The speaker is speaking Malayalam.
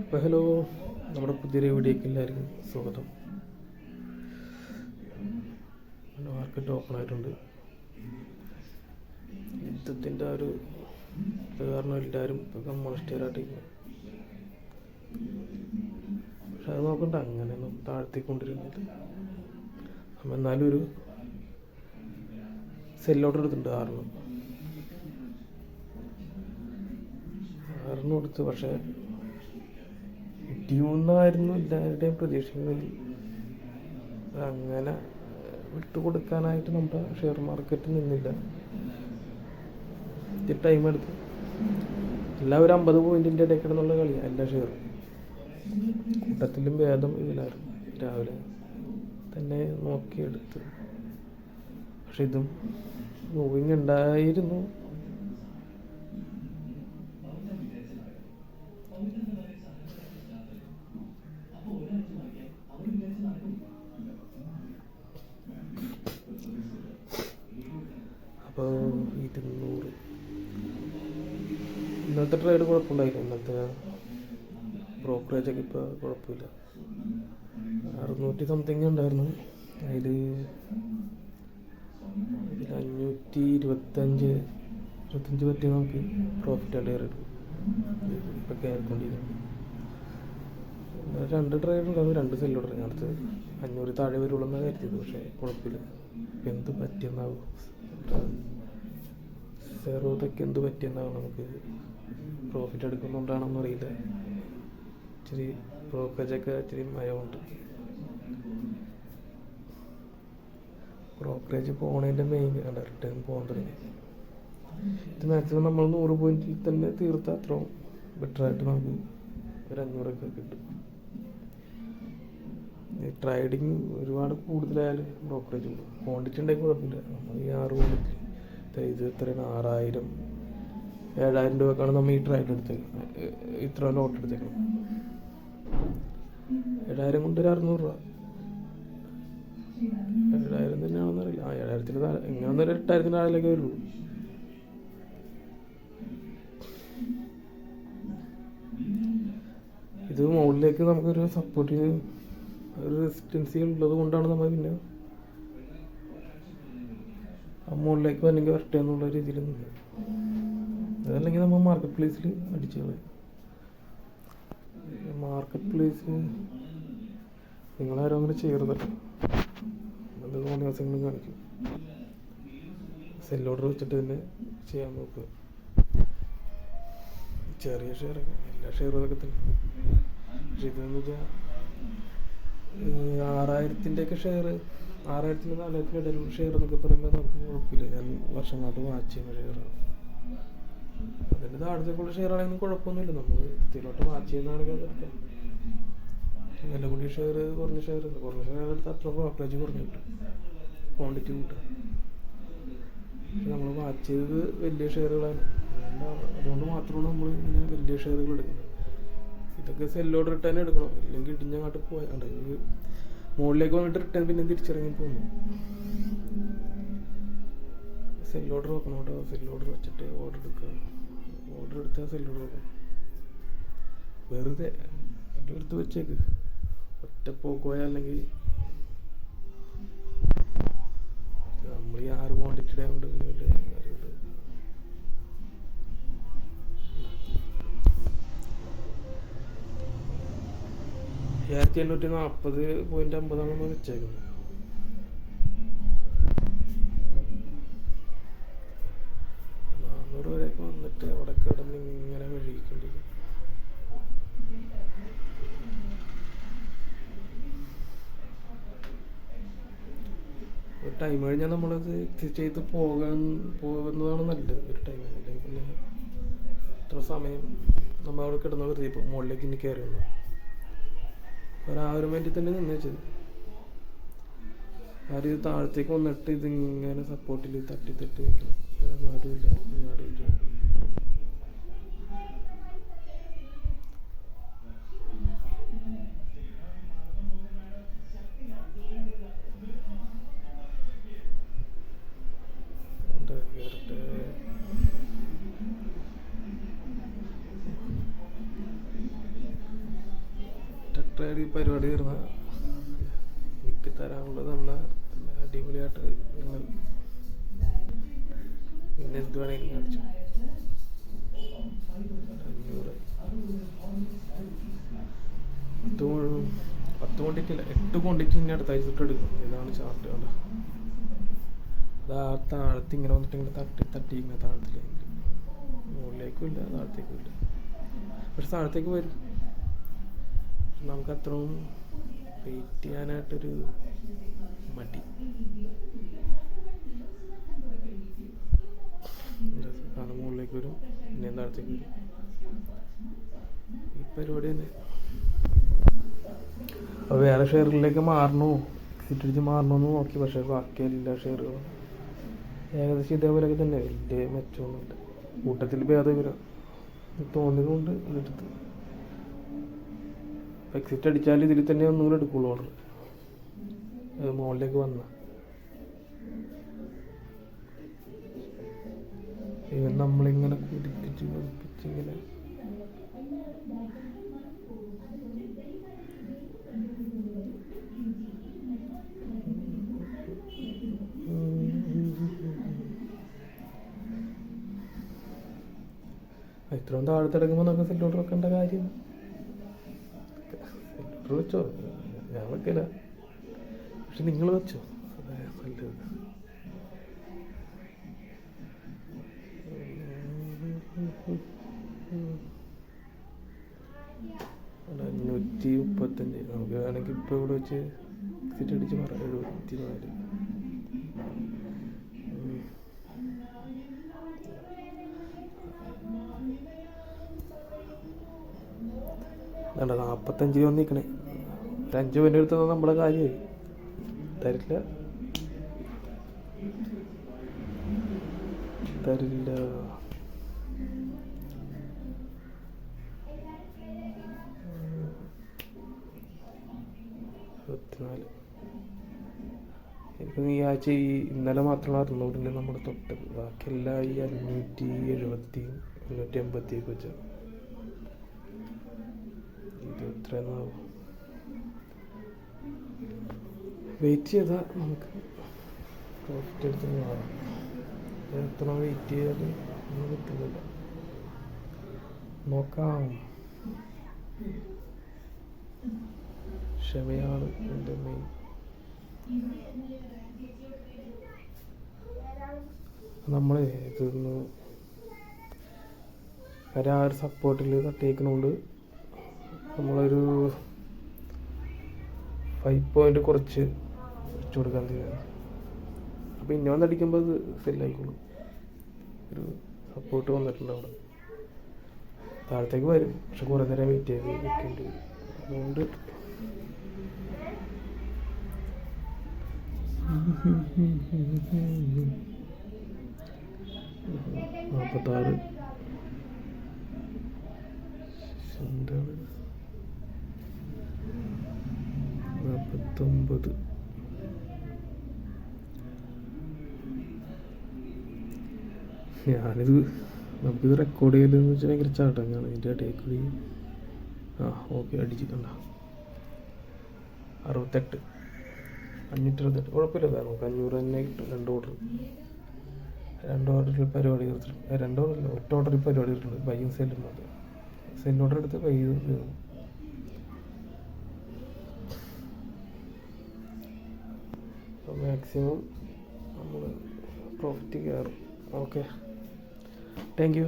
അപ്പോൾ ഹലോ, നമ്മുടെ പുതിയൊരു വീഡിയോക്ക് എല്ലാവർക്കും സ്വാഗതം. മാർക്കറ്റ് ഓപ്പൺ ആയിട്ടുണ്ട്. യുദ്ധത്തിൻ്റെ ഒരു കാരണം എല്ലാവരും ഇപ്പോൾ കമ്മ്യൂണിസ്റ്റുകാരായിട്ടിരിക്കുന്നു. പക്ഷെ അത് നോക്കണ്ട, അങ്ങനെയൊന്നും താഴ്ത്തിക്കൊണ്ടിരുന്നത്. അപ്പം എന്നാലും ഒരു സെല്ലോട്ട് എടുത്തിട്ടുണ്ട് ആറിന് കൊടുത്ത്. പക്ഷേ ഇടിയുന്നായിരുന്നു എല്ലാവരുടെയും പ്രതീക്ഷിക്കുന്നത്. അങ്ങനെ വിട്ടുകൊടുക്കാനായിട്ട് നമ്മുടെ ഷെയർ മാർക്കറ്റ് നിന്നില്ല. ഇത്തിരി ടൈം എടുത്തു. എല്ലാവരും 50 പോയിന്റിൻ്റെ ഇടയിൽ കിടന്നുള്ള കളിയാണ് എല്ലാ ഷെയറും. കൂട്ടത്തിലും ഭേദം ഇതിലായിരുന്നു. രാവിലെ തന്നെ നോക്കിയെടുത്ത്. പക്ഷെ ഇതും മൂവിങ് ഉണ്ടായിരുന്നു. അപ്പോൾ 200 ഇന്നത്തെ ട്രേഡ് കുഴപ്പമുണ്ടായില്ല. ഇന്നത്തെ ബ്രോക്കറേജൊക്കെ ഇപ്പോൾ കുഴപ്പമില്ല. 600 സംതിങ് ഉണ്ടായിരുന്നു. അതിൽ 525 പറ്റി നമുക്ക് പ്രോഫിറ്റ് ആയിട്ട് കയറി ഇപ്പോൾ കയറിക്കൊണ്ടിരിക്കുന്നു. 2 ട്രേഡ് ഉണ്ടാകും, 2 സെല്ലോട് ഇറങ്ങി. അടുത്ത് 500 താഴെ വരുള്ളൂ എന്നാണ് കരുതിയത്. പക്ഷേ കുഴപ്പമില്ല. എന്ത് പറ്റിയെന്നാവും സെറോതൊക്കെ എന്ത് പറ്റിയെന്നാവും. നമുക്ക് പ്രോഫിറ്റ് എടുക്കുന്നുണ്ടാണെന്ന് അറിയില്ല. ഇച്ചിരി ബ്രോക്കറേജൊക്കെ ഇച്ചിരി മയമുണ്ട്. ബ്രോക്കറേജ് പോണതിൻ്റെ മെയിൻ റിട്ടേൺ പോകാൻ തുടങ്ങി. ഇത് മാക്സിമം നമ്മൾ 100 പോയിന്റിൽ തന്നെ തീർത്താൽ അത്രയും ബെറ്ററായിട്ട് നമുക്ക് ഒരു 500 കിട്ടും. ട്രേഡിങ് ഒരുപാട് കൂടുതലായാലും ബ്രോക്കറേജ് കൂടും. ക്വാണ്ടിറ്റി ഉണ്ടെങ്കിൽ കുഴപ്പമില്ല. നമ്മൾ ഈ 6 പോയിന്റ് ഇത് എത്രയാണ് 6000 7000 രൂപക്കാണ് നമ്മൾ ഈ ട്രേഡ് എടുത്തേക്കുന്നത്. ഇത്ര ലോട്ട് എടുത്തേക്കണം. 7000 കൊണ്ട് ഒരു 600 രൂപ. 7000 തന്നെയാണെന്ന് അറിയില്ല. 7000-ന് താഴെ എങ്ങനെയാണെന്നൊരു 8000-ന് താഴേക്ക് വരുള്ളൂ. ഇത് മുകളിലേക്ക് നമുക്കൊരു സപ്പോർട്ടിന് ഒരു റെസിസ്റ്റൻസി ഉള്ളത് കൊണ്ടാണ് നമ്മൾ പിന്നെ മുകളിലേക്ക് വന്നെങ്കിൽ വരട്ടെ എന്നുള്ള രീതിയിൽ നിന്ന്. അതല്ലെങ്കിൽ നമ്മൾ മാർക്കറ്റ് പ്ലേസിൽ അടിച്ചു കളയും. മാർക്കറ്റ് പ്ലേസ് നിങ്ങളാരും അങ്ങനെ ചെയ്യരുതല്ലോ. അത് ദിവസങ്ങളും കാണിക്കും. സെൽ ഓർഡർ വെച്ചിട്ട് തന്നെ ചെയ്യാൻ നോക്കുക. ചെറിയ ഷെയർ എല്ലാ ഷെയറുകളൊക്കെ തന്നെ. പക്ഷെ ഇതെന്ന് വെച്ചാൽ 6000-ൻ്റെയൊക്കെ ഷെയർ, 6000-നും 4000-നും ഇടയിലുള്ള ഷെയർ എന്നൊക്കെ പറയുമ്പോൾ നമുക്ക് കുഴപ്പമില്ല. ഞാൻ വർഷങ്ങളായിട്ട് വാച്ച് ചെയ്യുന്ന ഷെയറാണ്. അതിൻ്റെ താഴത്തേക്കുള്ള ഷെയർ ആണെങ്കിലും കുഴപ്പമൊന്നുമില്ല. നമ്മൾ സ്ഥിരമായിട്ട് വാച്ച് ചെയ്യുന്നതാണെങ്കിൽ അതെടുക്കാം. വില കൂടിയ ഷെയർ, കുറഞ്ഞ ഷെയർ എടുത്താൽ അത്ര ബ്രോക്കറേജ് കുറഞ്ഞു കിട്ടും, ക്വാണ്ടിറ്റി കൂട്ടും. പക്ഷെ നമ്മൾ വാച്ച് ചെയ്തത് വലിയ ഷെയറുകളാണ്. അതുകൊണ്ട് മാത്രമാണ് നമ്മൾ ഇങ്ങനെ വലിയ ഷെയറുകൾ എടുക്കുന്നത്. ഇതൊക്കെ സെല്ലോട് റിട്ടേൺ എടുക്കണം. ഇല്ലെങ്കിൽ ഇടിഞ്ഞങ്ങോട്ട് പോയാണ്ട് മുകളിലേക്ക് വന്നിട്ട് റിട്ടേൺ പിന്നെ തിരിച്ചിറങ്ങി പോകുന്നു. സെല്ലോഡർ നോക്കണം കേട്ടോ. സെല്ലോഡർ വെച്ചിട്ട് ഓർഡർ എടുക്കുക. ഓർഡർ എടുത്താൽ സെല്ലോഡർ നോക്കണം. വെറുതെ എടുത്ത് വെച്ചേക്ക്. ഒറ്റ പോക്ക് പോയാൽ അല്ലെങ്കിൽ നമ്മൾ ഈ 6 ക്വാണ്ടിറ്റിയുടെ കൊണ്ട് വലിയ കാര്യമുണ്ട്. 1840.50 വെച്ചേക്കുന്നത്. വരെയൊക്കെ വന്നിട്ട് അവിടെ കിടന്ന് ഇങ്ങനെ മെഴുകിക്കൊണ്ടിരിക്കും. ഒരു ടൈം കഴിഞ്ഞാൽ നമ്മളത് ചെയ്ത് പോകുന്നതാണ് നല്ലത്. ഒരു ടൈം അല്ലെങ്കിൽ പിന്നെ ഇത്ര സമയം നമ്മൾ അവിടെ കിടന്ന് വെറുതെ ഇപ്പോൾ മുകളിലേക്ക് ഇനി കയറി വന്നു. ആ ഒരു മിനിറ്റിൽ തന്നെ നിന്ന് വെച്ചത്. ആരും താഴത്തേക്ക് വന്നിട്ട് ഇതിങ്ങനെ സപ്പോർട്ടിൽ തട്ടി വെക്കണം. നാടുമില്ല. ഈ പരിപാടി തീർന്ന എനിക്ക് തരാനുള്ളത് തന്ന അടിപൊളിയായിട്ട് നിങ്ങൾ പിന്നെ എന്ത് വേണമെങ്കിലും കാണിച്ചു. 500 10 ക്വാണ്ടിറ്റി അല്ല 8 ക്വാണ്ടിറ്റി ഇനി അടുത്ത ആഴ്ച എടുക്കും. ഇതാണ് ചാർട്ട് കണ്ട. അത് ആ താഴത്ത് ഇങ്ങനെ വന്നിട്ട് ഇങ്ങനെ തട്ടി ഇങ്ങനെ താഴത്തിലേക്ക് മുകളിലേക്കും ഇല്ല താഴത്തേക്കും ഇല്ല. പക്ഷെ താഴത്തേക്ക് വരും. നമുക്ക് അത്രയും വെയിറ്റ് ചെയ്യാനായിട്ടൊരു മടി. കാരണം മുകളിലേക്ക് വരും പിന്നെ താഴത്തേക്ക് വരും. ഈ പരിപാടി തന്നെ. അപ്പോൾ വേറെ ഷെയറുകളിലേക്ക് മാറണോ എക്സിറ്റ് അടിച്ച് മാറണമെന്ന് നോക്കി. പക്ഷേ ബാക്കി എല്ലാ ഷെയറുകളും ഏകദേശം ഇതേപോലെയൊക്കെ തന്നെ. വലിയ മെച്ചമൊന്നുമില്ല. കൂട്ടത്തിൽ ഭേദം വരാം തോന്നിയതുകൊണ്ട് ഇതെടുത്ത്. എക്സിറ്റ് അടിച്ചാൽ ഇതിൽ തന്നെ ഒന്നുകൂടെ എടുക്കുള്ളൂ ഓർഡർ. അത് മുകളിലേക്ക് വന്ന ഇവൻ നമ്മളിങ്ങനെ കുടിപ്പിച്ച് ഇങ്ങനെ ഇത്രയും താഴത്തിടങ്ങുമ്പോൾ നമുക്ക് സെറ്റ് ഓർഡർ വെക്കേണ്ട കാര്യം. സെറ്റ് ഓർഡർ വെച്ചോ, ഞാൻ വെക്കില്ല. പക്ഷെ നിങ്ങൾ വെച്ചോ, നല്ലത്. 535 നമുക്ക് വേണമെങ്കിൽ ഇപ്പോൾ ഇവിടെ വെച്ച് എക്സിറ്റ് അടിച്ച് മാറാം. 74 45 വന്നിരിക്കണേ. ഒരു 5 മിനിറ്റ് എടുത്തത് നമ്മുടെ കാര്യമായി. തരില്ല. 24 എനിക്ക് ഈ ആഴ്ച ഇന്നലെ മാത്രമാണ് 600 നമ്മുടെ തൊട്ടത്. ബാക്കിയെല്ലാം ഈ 570 580 വെച്ചാൽ ഇത് എത്രയെന്നാവും. വെയിറ്റ് ചെയ്താൽ നമുക്ക് പ്രോഫിറ്റ് എടുത്ത് മാറാം. എത്ര വെയിറ്റ് ചെയ്താൽ ഒന്നും കിട്ടുന്നില്ല. നോക്കാം. ക്ഷമയാണ് എൻ്റെ മെയിൻ. നമ്മൾ ഇതൊന്ന് ആ ഒരു സപ്പോർട്ടിൽ തട്ടിയേക്കുന്നതുകൊണ്ട് നമ്മളൊരു 5 പോയിന്റ് കുറച്ച് വെച്ചു കൊടുക്കാൻ തീരുമാനം. അപ്പോൾ ഇനി വന്നടിക്കുമ്പോൾ അത് സെല്ലായിക്കോളും. ഒരു സപ്പോർട്ട് വന്നിട്ടുണ്ട് അവിടെ. താഴത്തേക്ക് വരും, പക്ഷെ കുറേ നേരം വെയിറ്റ് ചെയ്ത് വെക്കേണ്ടി വരും. അതുകൊണ്ട് 46 49 ഞാനിത് നമുക്കിത് റെക്കോർഡ് ചെയ്തതെന്ന് വെച്ചാൽ ഭയങ്കര ചാട്ടങ്ങാണ്. ഇതിൻ്റെ ഇടയിൽ കൂടി ഓക്കെ അടിച്ചിട്ടുണ്ട. 68 568 കുഴപ്പമില്ല. നമുക്ക് 500 തന്നെ കിട്ടും. 2 ഓർഡറിൽ പരിപാടി തീർത്തിട്ടുണ്ട്. 2 ഓർഡറില്ല, 1 ഓർഡറിൽ പരിപാടി തീർത്തിട്ടുണ്ട്. ബൈയും സെല്ലും മാത്രം. സെൽ ഓർഡർ എടുത്ത് ബൈ തീർന്നു. അപ്പോൾ മാക്സിമം നമ്മൾ പ്രോഫിറ്റ് കയറും. Okay, thank you.